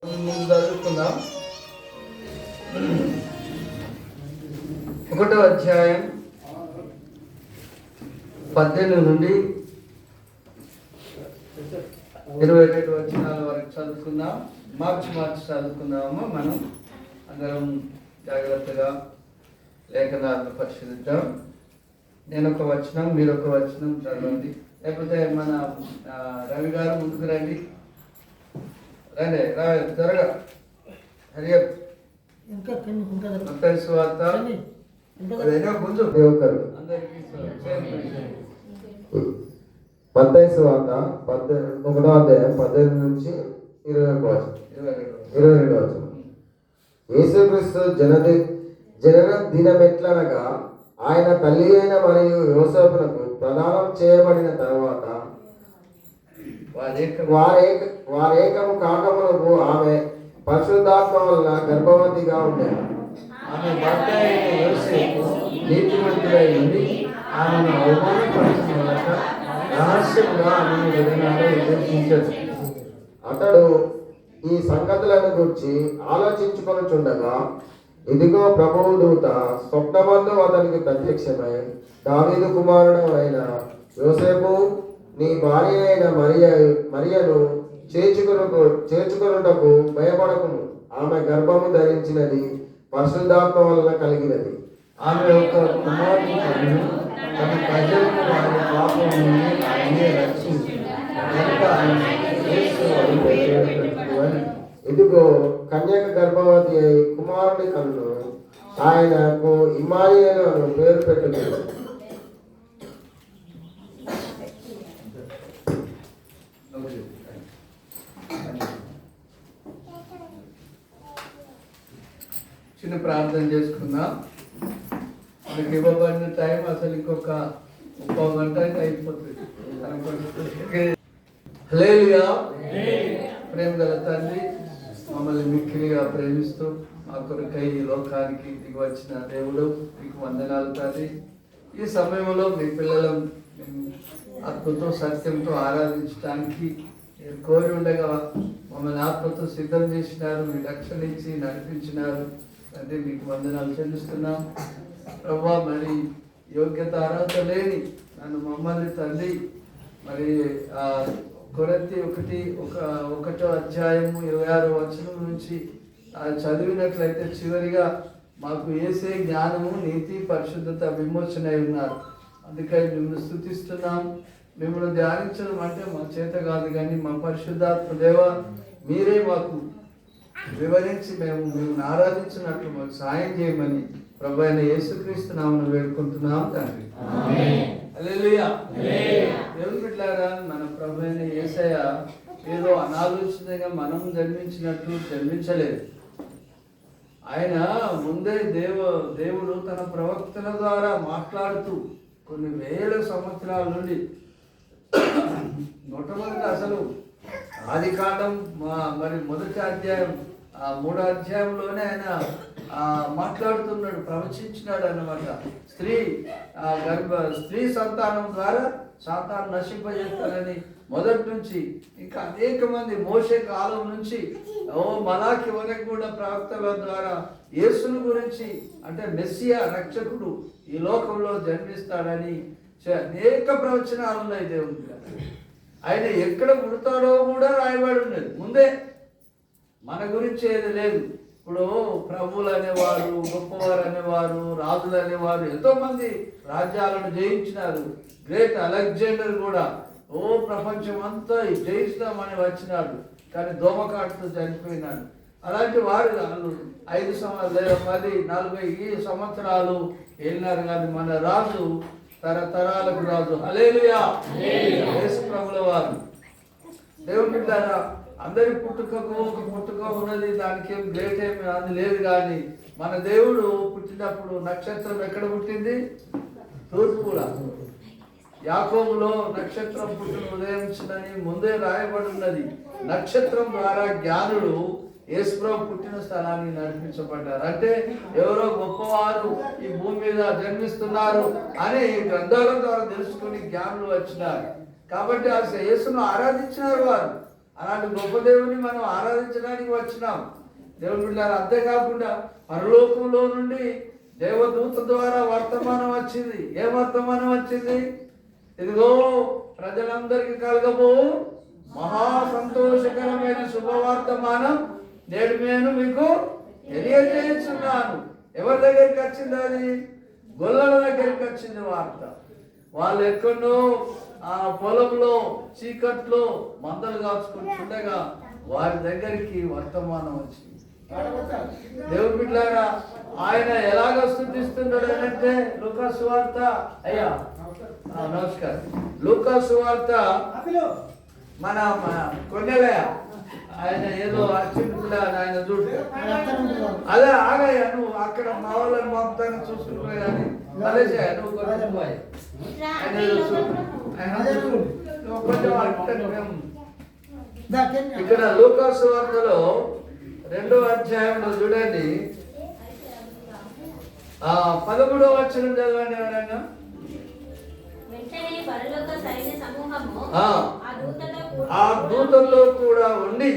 ముందు చదువుకుందాం. 1వ అధ్యాయం 18 నుండి 22 వచనాల వరకు చదువుకుందాం. మార్చి చదువుకుందాము. మనం అందరం జాగ్రత్తగా లేఖనాలను పరిశీలిద్దాం. నేను ఒక వచనం, మీరు ఒక వచనం చదవండి. లేకపోతే మన రవి గారు ముందుకు రండి. రండి త్వరగా. మత్తయి సువార్త మత్తయి సువార్త 1వ అధ్యాయం 18 నుంచి 22 వచనం. యేసుక్రీస్తు జనన దినమెట్లనగా ఆయన తల్లి అయిన మరియు యోసేపునకు ప్రదానం చేయబడిన తర్వాత వారేకము కాకమునకు ఆమె పరిశుద్ధాత్మ వలన గర్భవతిగా ఉండేది. ఆమె భర్త అయిన యోసేపు నీతిమంతుడై ఉండి ఆమెను అవమానపరిచిన వలన రహస్యంగా ఆమెను విధానాలు ఉద్దేశించదు. అతడు ఈ సంగతులను గురించి ఆలోచించుకొనుచుండగా ఇదిగో ప్రభువు దూత స్వప్నమందు అతనికి ప్రత్యక్షమై, దావీదు కుమారుడు అయిన యోసేపు, నీ భార్య అయిన మరియను చేర్చుకొనుటకు భయపడకుము. ఆమె గర్భము ధరించినది పరిశుద్ధాత్మ వలన కలిగినది. ఆమె ఒక కుమారుని కనును తన ప్రజలను వారి పాపం నుండి ఆయనే రక్షించింది. ఇదిగో కన్యక గర్భవతి అయి కుమారుని కన్ను, ఆయనకు ఇమ్మానుయేలు అని పేరు పెట్టుకుంది. చిన్న ప్రార్థన చేసుకుందాం. మనకి ఇవ్వబడిన టైం అసలు ఇంకొక 30 గంట అయితే అయిపోతుంది. హల్లెలూయా. ప్రేమ గల తండ్రి, మమ్మల్ని మిక్కిలిగా ప్రేమిస్తూ మా కొరకై ఈ లోకానికి దిగి వచ్చిన దేవుడు, మీకు వందనాలు తండ్రి. ఈ సమయంలో మీ పిల్లలు ఆత్మతో సత్యంతో ఆరాధించడానికి మీరు కోరి ఉండగా మమ్మల్ని ఆత్మతో సిద్ధం చేసినారు. మీ రక్షణ ఇచ్చి నడిపించినారు తండ్రి, మీకు వందనాలు చెల్లిస్తున్నాం ప్రభా. మరి యోగ్యత అర్హత లేని నన్ను మమ్మల్ని తండ్రి మరి కొరింథీ 1వ అధ్యాయము 26వ వచనం నుంచి చదివినట్లయితే చివరిగా మాకు యేసే జ్ఞానము, నీతి, పరిశుద్ధత, విమోచన ఉన్నారు. అందుకని మిమ్మల్ని స్తుతిస్తున్నాం. మిమ్మల్ని ధ్యానించడం అంటే మా చేత కాదు, కానీ మా పరిశుద్ధాత్మ దేవ మీరే మాకు వివరించి మేము ఆరాధించినట్లు మాకు సాయం చేయమని ప్రభు అయిన యేసుక్రీస్తు నామమున వేడుకుంటున్నాం తండ్రి. హల్లెలూయా. దేవుని బిడ్డలారా, మన ప్రభు అయిన యేసయ్య ఏదో అనాలోచితంగా మనం జన్మించినట్లు జన్మించలేదు. ఆయన ముందే దేవుడు తన ప్రవక్తల ద్వారా మాట్లాడుతూ కొన్ని వేల సంవత్సరాల నుండి మొట్టమొదటి అసలు ఆది కాండం మరి 1వ అధ్యాయం 3వ అధ్యాయంలోనే ఆయన మాట్లాడుతున్నాడు, ప్రవచించినాడు అన్నమాట. స్త్రీ సంతానం ద్వారా సాతాను నశింపజేస్తానని మొదటి నుంచి ఇంకా అనేక మంది మోషే కాలం నుంచి మలాకి వరకు కూడా ప్రవక్తల ద్వారా యేసుని గురించి, అంటే మెస్సియా రక్షకుడు ఈ లోకంలో జన్మిస్తాడని అనేక ప్రవచనాలు ఉన్నాయి దేవుని. ఆయన ఎక్కడ పుడతాడో కూడా రాయబడి ఉన్నది ముందే. మన గురించి ఏది లేదు. ఇప్పుడు ప్రభువులు అనేవారు, గొప్పవారు అనేవారు, రాజులు అనేవారు ఎంతో మంది రాజ్యాలను జయించినారు. గ్రేట్ అలెగ్జాండర్ కూడా ప్రపంచం అంతా జయిస్తామని వచ్చినాడు, కానీ దోమకాటుతో చనిపోయినాడు. అలాంటి వారు 5 సంవత్సరాలు 40 సంవత్సరాలు వెళ్ళినారు, కానీ మన రాజు తరతరాలకు రాజు. హల్లెలూయా. యేసు ప్రభుల వారు. దేవుని బిడ్డలారా, అందరి పుట్టుకకు ఒక పుట్టుక ఉన్నది, దానికి ఏం గ్రేట్ ఏమి అది లేదు. కానీ మన దేవుడు పుట్టినప్పుడు నక్షత్రం ఎక్కడ పుట్టింది? తూర్పులా. యాకోబులో నక్షత్రం పుట్టిన ఉదయించునని ముందే రాయబడి ఉన్నది. నక్షత్రం ద్వారా జ్ఞానులు యేసుప్రభు పుట్టిన స్థలాన్ని నడిపించబడ్డారు. అంటే ఎవరో గొప్పవారు ఈ భూమి మీద జన్మిస్తున్నారు అని గ్రంథాల ద్వారా తెలుసుకుని జ్ఞానులు వచ్చినారు. కాబట్టి ఆ యేసును ఆరాధించినారు వారు. అలాంటి గొప్ప దేవుని మనం ఆరాధించడానికి వచ్చినాం. దేవుని బిడ్డలారా, అంతేకాకుండా పరలోకంలో నుండి దేవదూత ద్వారా వర్తమానం వచ్చింది. ఏ వర్తమానం వచ్చింది? ఇదిగో ప్రజలందరికీ కలగబో మహా సంతోషకరమైన శుభవర్తమానం నేడు నేను మీకు తెలియజేస్తున్నాను. ఎవరి దగ్గరికి వచ్చింది? అది గొల్లల దగ్గరికి వచ్చింది వార్త. వాళ్ళు ఎక్కడో ఆ పొలంలో చీకట్లో మందలు కాచుకుంటుండగా వారి దగ్గరికి వర్తమానం వచ్చింది. దేవుని బిడ్డలారా, ఆయన ఎలాగ స్తుతిస్తున్నాడు అంటే లూకా సువార్త, అయ్యా నమస్కారం, లూకా సువార్త మన కొండలయ్య ఆయన ఏదో అచ్చింది ఆయన చూడు. అదే ఆగయ్యా, నువ్వు అక్కడ మా వాళ్ళని పంపుతాను చూసుకుంటున్నా కానీ మలేషియా నువ్వు కొంచెం పోయి ఆయన కొంచెం ఇక్కడ లూకా సువార్తలో 2వ అధ్యాయంలో చూడండి 11వ వచనం చదవండి ఎవరైనా. ఆ దూతల్లో కూడా ఉండి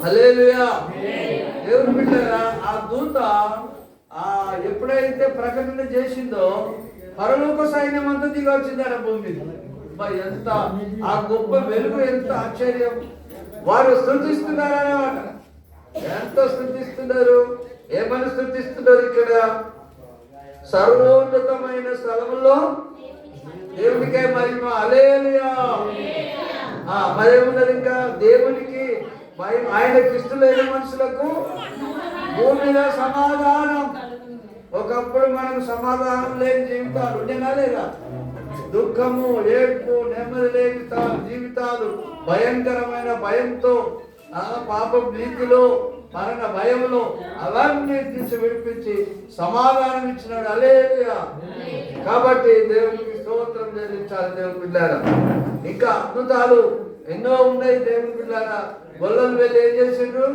హల్లెలూయా. దేవుని బిడ్డలారా, ఆ దూత ఎప్పుడైతే ప్రకటన చేసిందో పరలోక సైన్యం అంతా దిగి వచ్చిందట భూమి మీద. ఎంత ఆ గొప్ప వెలుగు, ఎంత ఆశ్చర్యం! వారు స్తుతిస్తున్నారన్నమాట. ఎంత స్తుతిస్తున్నారు! ఏమని స్తుతిస్తున్నారు? ఇక్కడ సర్వోన్నతమైన స్థలంలో దేవునికే మహిమ. హల్లెలూయా. మరేమున్నది ఇంకా? దేవునికి మహిమ. ఆయన క్రీస్తులైన మనుషులకు భూమిలో సమాధానం. ఒకప్పుడు మనకు సమాధానం లేని జీవితాలు ఉండేనా లేదా? దుఃఖము, ఏడ్పు, నెమ్మది లేని జీవితాలు, భయంకరమైన భయంతో, పాప భీతిలో, మరణ భయంలో అవన్నీ తీసి విడిపించి సమాధానం ఇచ్చినాడు. హల్లెలూయా. కాబట్టి దేవునికి స్తోత్రం చెల్లించాలి. దేవుని బిడ్డలారా, ఇంకా అద్భుతాలు ఎన్నో ఉన్నాయి. దేవుని బిడ్డలారా, గొల్లలు వెళ్ళి ఏం చేసిండ్రు?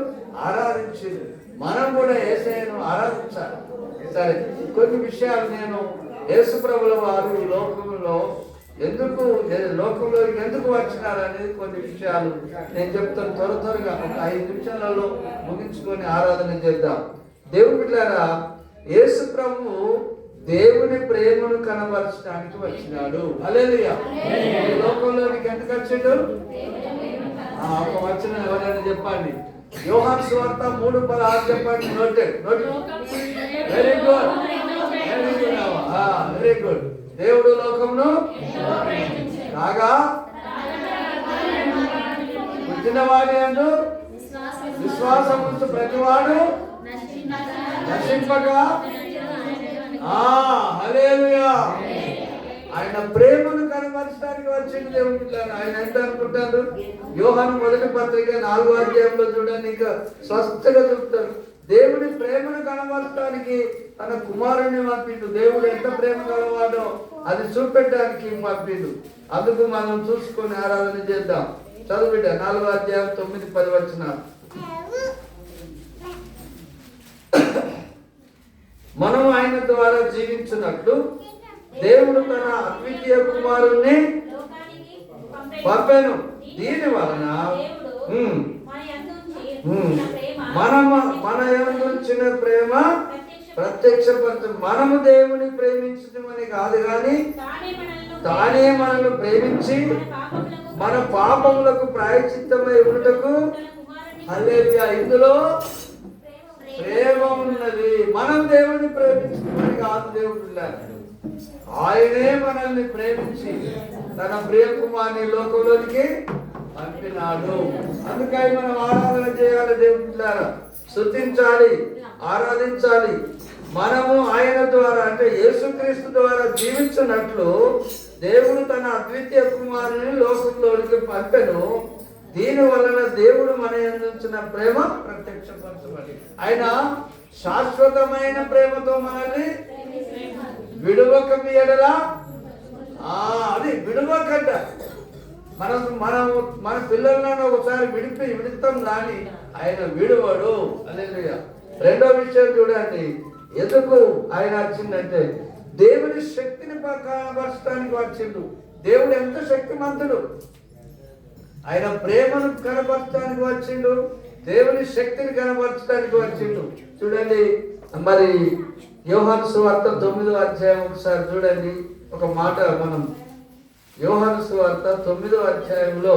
ఆరాధించిండ్రు. మనం కూడా యేసయ్యను ఆరాధించాలి. సరే, కొన్ని విషయాలు నేను యేసు ప్రభుల వారు లోకంలో ఎందుకు వచ్చినారనేది కొన్ని విషయాలు నేను చెప్తాను. త్వరగా ఒక 5 నిమిషాలలో ముగించుకొని ఆరాధన చేద్దాం. దేవుని బిడ్డలారా, యేసు ప్రభువు దేవుని ప్రేమను కనబరచడానికి వచ్చినాడు. హల్లెలూయా. లోకంలోనికి ఎందుకు వచ్చిండు? ఒక వచనం ఎవరైనా చెప్పండి. యోహాను సువార్త 3:16 చెప్పండి. Noted. Very good, very good. దేవుడు లోకమును కాగా పుట్టినవాడి యందు విశ్వాసం ఉంచు ప్రతివాడు నశింపగా. హల్లెలూయా. ఆయన ప్రేమను కనబరచడానికి వచ్చింది. దేవుని బిడ్డలారా, ఆయన ఎంత అనుకుంటారు? యోహాను 1వ పత్రిక 4వ అధ్యాయంలో చూడండి, ఇంకా స్పష్టంగా చెప్తారు. దేవుని ప్రేమను కనబరచడానికి తన కుమారుని పంపిండు. దేవుడు ఎంత ప్రేమ కలవాడో అది చూపెట్టడానికి పంపిండు. అందుకు మనం చూసుకొని ఆరాధన చేద్దాం. చదువు బిడ్డ, 4వ అధ్యాయం 9-10 వచనాలు. మనం ఆయన ద్వారా జీవించినట్లు దేవుడు తన అద్వితీయ కుమారుణ్ణి పంపెను. దీని వలన మన యందుంచిన ప్రేమ ప్రత్యక్షపరచు. మనము దేవుని ప్రేమించమని కాదు కానీ తానే మనల్ని ప్రేమించి మన పాపములకు ప్రాయశ్చిత్తమై ఉండుటకు. హల్లెలూయా. ఇందులో ప్రేమ ఉన్నది. మనం దేవుని ప్రేమించమని కాదు. దేవుడు ఆయనే మనల్ని ప్రేమించి తన ప్రియ కుమారుని లోకంలోనికి పంపినాడు. అందుకని మనం ఆరాధన చేయాలి. దేవుని బిడ్డలారా, స్తుతించాలి, ఆరాధించాలి. మనము ఆయన ద్వారా అంటే యేసుక్రీస్తు ద్వారా జీవించినట్లు దేవుడు తన అద్వితీయ కుమారుని లోకంలోనికి పంపెను. దీని వలన దేవుడు మన యందుంచిన ప్రేమ ప్రత్యక్షపరచబడి ఆయన శాశ్వతమైన ప్రేమతో మనల్ని విడువక ఎడలా. అది విడువకంట. మన పిల్లలను ఒకసారి విడిస్తాం కానీ ఆయన విడువడు. హల్లెలూయా. రెండో విషయం చూడండి, ఎందుకు ఆయన వచ్చిందంటే దేవుని శక్తిని కనబరచడానికి వచ్చిండు. దేవుడు ఎంత శక్తిమంతుడు, ఆయన ప్రేమను కనబరచడానికి వచ్చిండు, దేవుని శక్తిని కనబరచడానికి వచ్చిండు. చూడండి మరి యోహాను సువార్త 9వ అధ్యాయం ఒకసారి చూడండి. ఒక మాట మనం యోహాను సువార్త 9వ అధ్యాయంలో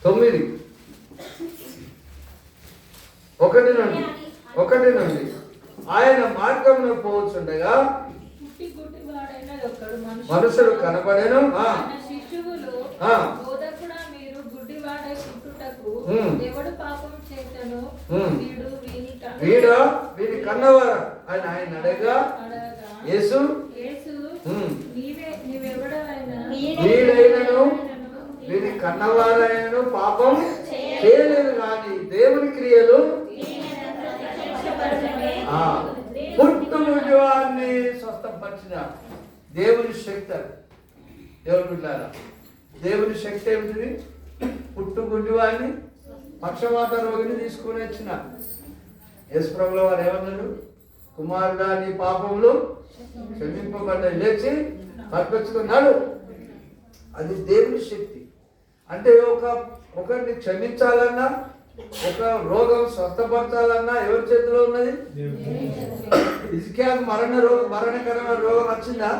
1 నుండి ఆయన మార్గంలో పోవచ్చుండగా మనుషులు కనబడేను. వీడి కన్నవారా ఆయన అడగా యేసు వీడైనను వీడి కన్నవారైనను పాపం చేయలేదు కానీ దేవుని క్రియలు పుట్టువారిని స్వస్థపరిచిన దేవుని శక్తి. దేవుని బిడ్డలారా, దేవుని శక్తి ఏమిటిది? పుట్టుగుడ్డి వారిని, పక్షవాత రోగిని తీసుకుని వచ్చిన యేసుప్రభుల వారు ఏమన్నాడు? కుమారుడా నీ పాపములు క్షమింపబడ్డాయి, లేచి పట్టుకొచ్చుకున్నాడు. అది దేవుని శక్తి. అంటే ఒకరిని క్షమించాలన్నా, ఒక రోగం స్వస్థపరచాలన్నా ఎవరి చేతిలో ఉన్నది? హిజ్కియాకు మరణకరమైన రోగం వచ్చిందా?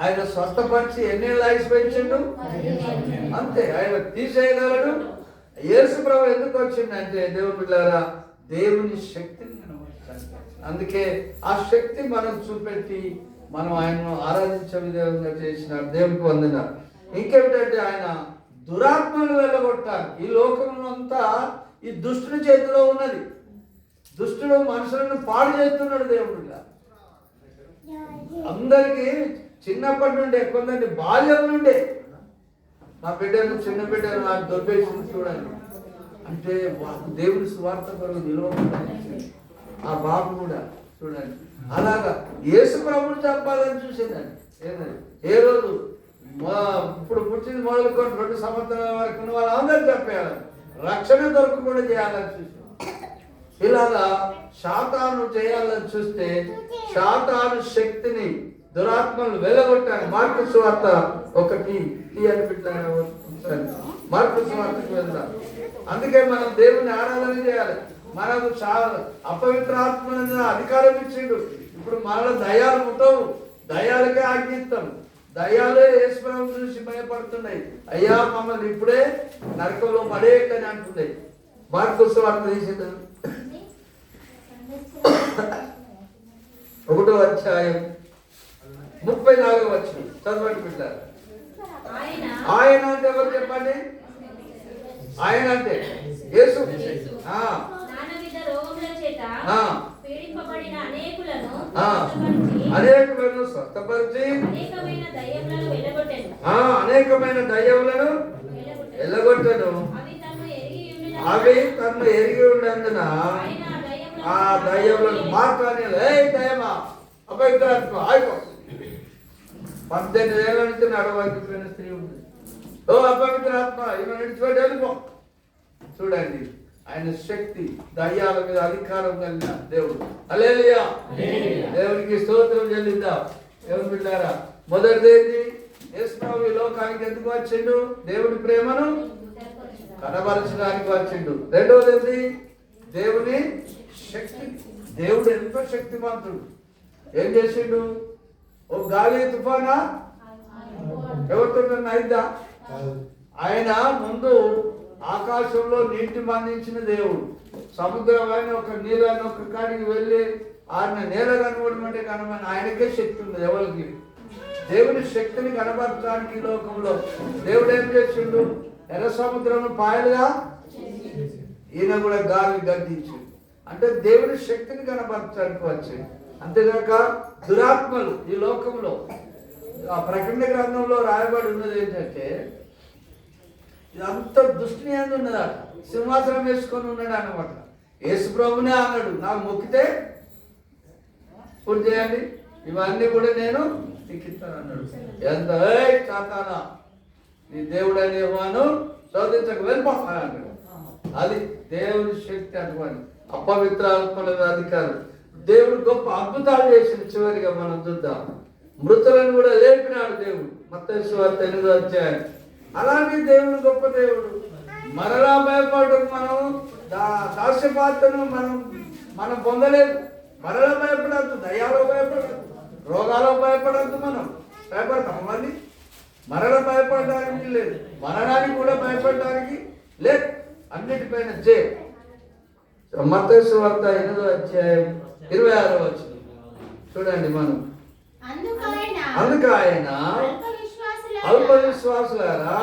ఆయన స్వస్థపరిచి ఎన్నేళ్ళు ఆయుష్పించిండు? అంతే. ఆయన తీసేయగలడు. యేసు ప్రభు ఎందుకు వచ్చిందంటే దేవుని బిడ్డలారా, దేవుని శక్తిని అందుకే ఆ శక్తి మనం చూపెట్టి మనం ఆయనను ఆరాధించే విధంగా చేసిన దేవునికి వందనాలు. ఇంకేమిటంటే ఆయన దురాత్మలు వెళ్ళగొట్టాలి. ఈ లోకంలో అంతా ఈ దుష్టుని చేతిలో ఉన్నది. దుష్టుడు మనుషులను పాడు చేస్తున్నాడు. దేవుడిగా అందరికీ చిన్నప్పటి నుండే, కొందరి బాల్యం నుండే నా బిడ్డలు, చిన్న బిడ్డలు నాకు దొబ్బేసింది చూడండి అంటే దేవుని సువార్త కొరకు నిలవకుండా ఆ బాబు కూడా చూడండి. అలాగా యేసు ప్రభుని చంపాలని చూసిందండి. ఏ రోజు ఇప్పుడు పుట్టింది మొదలుకొని 2 సంవత్సరాల వరకు ఉన్న వాళ్ళందరూ చంపేయాలని, రక్షణ దొరకకుండా చేయాలని చూసి ఇలాగా శాతాను చేయాలని చూస్తే శాతాను శక్తిని దురాత్మలు వెళ్ళగొట్టాలి. మార్కు సువార్త 1 అని పెట్టాను. మార్కు సువార్తకు వెళ్దాం. అందుకే మనం దేవుని ఆరాధన చేయాలి. మనకు అపవిత్ర ఆత్మ అధికారం ఇచ్చిండు. ఇప్పుడు మనలో దయాలు ముట్టవు, దయాలకే ఆజ్ఞిస్తాం. దయాలే యేసుప్రభు చూసి భయపడుతున్నాయి. అయ్యా మమ్మల్ని ఇప్పుడే నరకంలో పడేయకని అంటున్నాయి. మార్కు సువార్త తీసింది 1వ అధ్యాయం 34వ వచనం చదవండి బిడ్డలారా. ఆయన అంటే ఎవరు చెప్పండి? ఆయన అంటే యేసు. అనేకులను స్వస్థపరిచి అనేకమైన దయ్యములను వెళ్ళగొట్టను. అవి తను ఎరిగి ఉన్నందున ఆ దయ్యములను మాట్లాడి దయ్యమా అపవిత్రాత్మ ఆయిపో. 18 ఏళ్ళ నుంచి నడవకపోయిన స్త్రీ ఉంది. ఓ అపవిత్రాత్మ ఈమె నడిచిపెట్టి వెళ్ళిపో. చూడండి ఆయన శక్తి, దయ్యాల మీద అధికారం కలిగిన దేవుడు. హల్లెలూయా. దేవునికి స్తోత్రం చెల్లిద్దాం. దేవుని బిడ్డలారా, మొదటిదేంటి? యేసు ప్రభు ఈ లోకానికి ఎందుకు వచ్చిండు? దేవుని ప్రేమను కనబరచడానికి వచ్చిండు. రెండవది ఏంటి? దేవుని శక్తి. దేవుడు ఎంత శక్తిమంతుడు. ఏం చేసిండు? ఓ గాలి తుఫానా ఎవరితో అయిద్దా? ఆయన ముందు ఆకాశంలో నీటి మందించిన దేవుడు. సముద్రం అయిన ఒక నీళ్ళని ఒక కాడికి వెళ్ళి ఆయన నేల కనబడమంటే కనబడి ఆయనకే శక్తి ఉంది. ఎవరికి? దేవుని శక్తిని కనబరచడానికి ఈ లోకంలో దేవుడు ఏం చేసిండు? ఎర్ర సముద్రం పాయలుగా ఈయన కూడా గాలి గద్దించిండు. అంటే దేవుని శక్తిని కనబరచడానికి వచ్చింది. అంతేగాక దురాత్మలు ఈ లోకంలో ఆ ప్రకటన గ్రంథంలో రాయబడి ఉన్నది ఏంటంటే ఇదంతా దుష్టిని అని ఉన్నదట. సింహాసనం వేసుకొని ఉన్నాడు అన్నమాట. యేసు ప్రభునే అన్నాడు, నాకు మొక్కితే పూర్తి చేయండి, ఇవన్నీ కూడా నేను ఎక్కిస్తాను అన్నాడు. ఎంత చాతానా నీ దేవుడని యెహోవాను శోధించక వెళ్ళిపో అని అంటాడు. అది దేవుని శక్తి అటువంటి అపవిత్ర ఆత్మల అధికారం. దేవుడు గొప్ప అద్భుతాలు చేసిన చివరిగా మనం చూద్దాం. మృతులను కూడా లేపినాడు దేవుడు. మత్తయి సువార్త 8వ అధ్యాయం. అలాంటి దేవుడు గొప్ప దేవుడు. మరలా భయపడడం మనం దాస్యపాత్రను మనం పొందలేదు. మరలా భయపడద్దు, దయ్యాలో భయపడద్దు, రోగాలో భయపడద్దు. మనం భయపడతాం మళ్ళీ మరలా భయపడడానికి లేదు, మరణానికి కూడా భయపడడానికి లేదు. అన్నిటిపైన జయ. మత్తయి సువార్త 8వ అధ్యాయం 26వ వచనం చూడండి. మనం అందుకు ఆయన అల్ప విశ్వాసులారా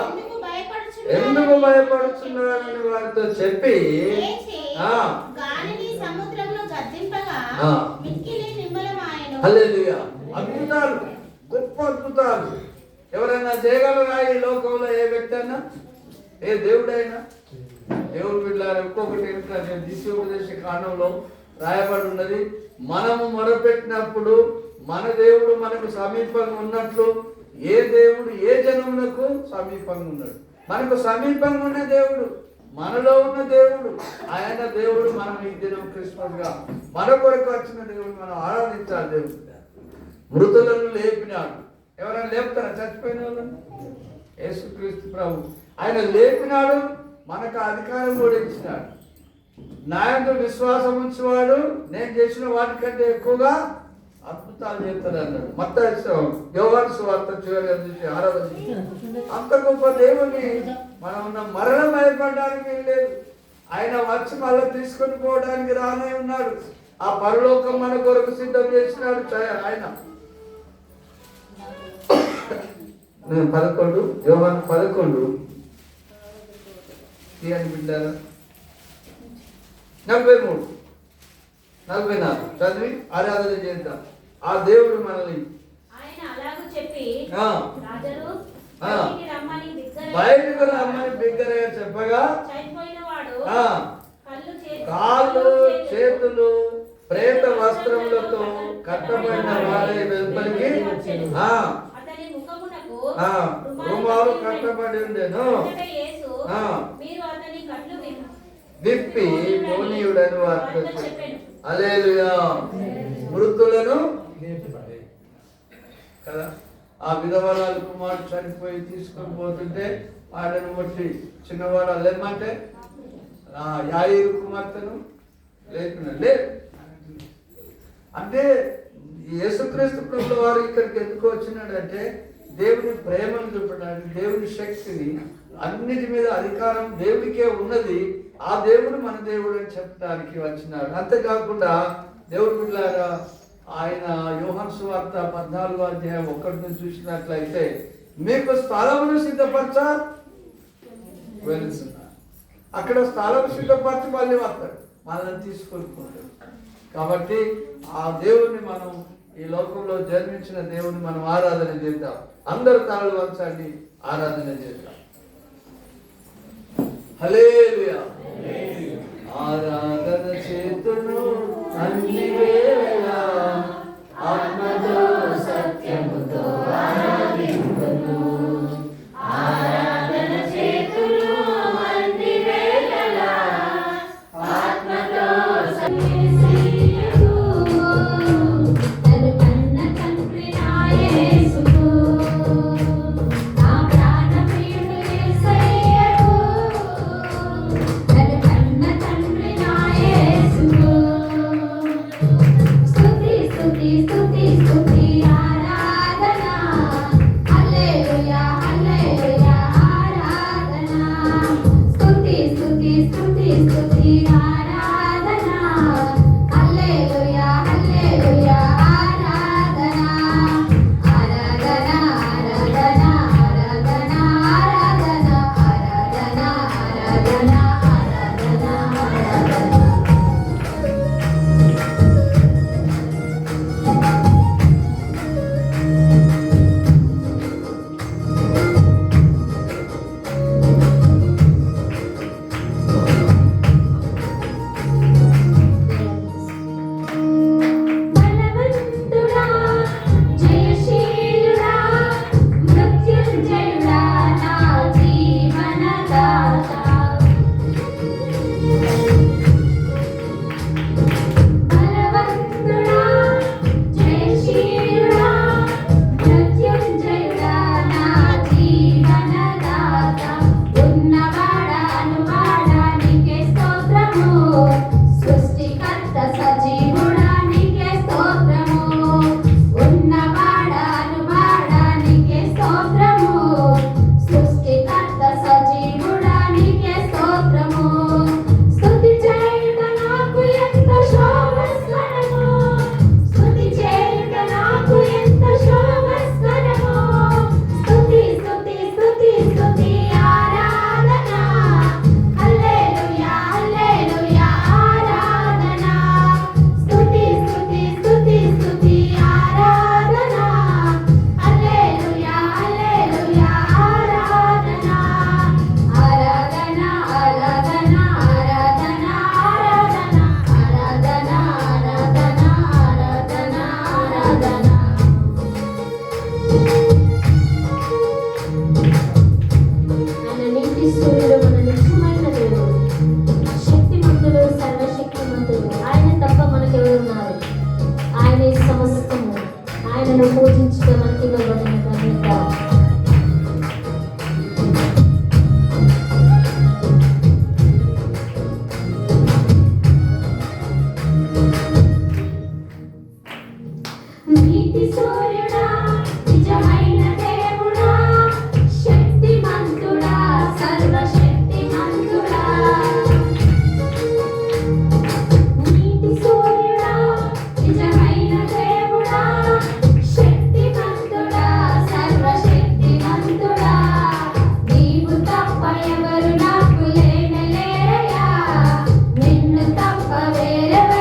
ఎందుకు భయపడుతున్నారని వారితో చెప్పి హల్లెలూయా. అద్భుతాలు, గొప్ప అద్భుతాలు ఎవరైనా చేయగలరా ఈ లోకంలో? ఏ వ్యక్తి అయినా, ఏ దేవుడైనా? దేవుడు బిడ్డలారా, ఇంకొకటి దిశోపదేశ కాండంలో రాయబడి ఉన్నది, మనము మొరపెట్టినప్పుడు మన దేవుడు మనకు సమీపంగా ఉన్నట్లు ఏ దేవుడు ఏ జనములకు సమీపంగా ఉన్నాడు? మనకు సమీపంగా ఉన్న దేవుడు, మనలో ఉన్న దేవుడు, ఆయన దేవుడు. మనం ఈ దినం క్రిస్మస్ గా మన కొరకు వచ్చిన దేవుడు మనం ఆరాధించాలి. దేవుడు మృతులను లేపినాడు. ఎవరైనా లేపుతారా చచ్చిపోయిన వాళ్ళని? యేసుక్రీస్తు ప్రభు ఆయన లేపినాడు. మనకు అధికారం కూడా ఇచ్చినాడు. నాయందు విశ్వాసం ఉంచేవాడు నేను చేసిన వాటికంటే ఎక్కువగా అద్భుతాలు చేస్తాడు అన్నాడు. మత్తయి యోహాను సువార్త 6వ అధ్యాయం. అంత గొప్ప దేవుని మనం మరణ భయపడడానికి లేదు. ఆయన వచ్చి మళ్ళీ తీసుకొని పోవడానికి రానే ఉన్నాడు. ఆ పరలోకం మన కొరకు సిద్ధం చేసినాడు ఆయన. 11 యోహాను 11 బిడ్డారా 43 44 చదివి ఆరాధన చేద్దాం. ఆ దేవుడు మనల్ని బయటకు రమ్మని బిగ్గరగా చెప్పగా కాళ్ళు చేతులు ప్రేత వస్త్రములతో కట్టబడిన వారి వెలుపలికి రుమాలు కట్టబడి ఉండేను. విప్పి మౌనీయుడని వార్త. హల్లెలూయా. మృతులను కదా ఆ విధవరాలు కుమారుడు చనిపోయి తీసుకొని పోతుంటే వాడని కొట్టి చిన్నవాడు లేమంటే యాయిరు కుమార్తెను లేకున్నాడు. అంటే యేసుక్రీస్తు ప్రభుల వారు ఇక్కడికి ఎందుకు వచ్చినాడంటే దేవుని ప్రేమను చూపడానికి, దేవుని శక్తిని, అన్నిటి మీద అధికారం దేవుడికే ఉన్నది. ఆ దేవుడు మన దేవుడు అని చెప్పడానికి వచ్చినాడు. అంతేకాకుండా దేవుడు బిడ్డలారా ఆయన యోహాను సువార్త 14వ అధ్యాయం 1 నుంచి చూసినట్లయితే మీకు స్థలమును సిద్ధపరచ వెళ్తున్నారు. అక్కడ స్థలం సిద్ధపరచి మళ్ళీ వస్తాడు, మనల్ని తీసుకొని పోతాడు. కాబట్టి ఆ దేవుడిని మనం ఈ లోకంలో జన్మించిన దేవుడిని మనం ఆరాధన చేద్దాం. అందరు తాళ్ళు వంచండి, ఆరాధన చేద్దాం. హల్లెలూయా. ఆరాధన చేతును అన్ని వేళలా ఆత్మతో సత్యముతో ఆరాధింతును. ఆరాధన చేతును అన్ని వేళలా ఆత్మతో Wherever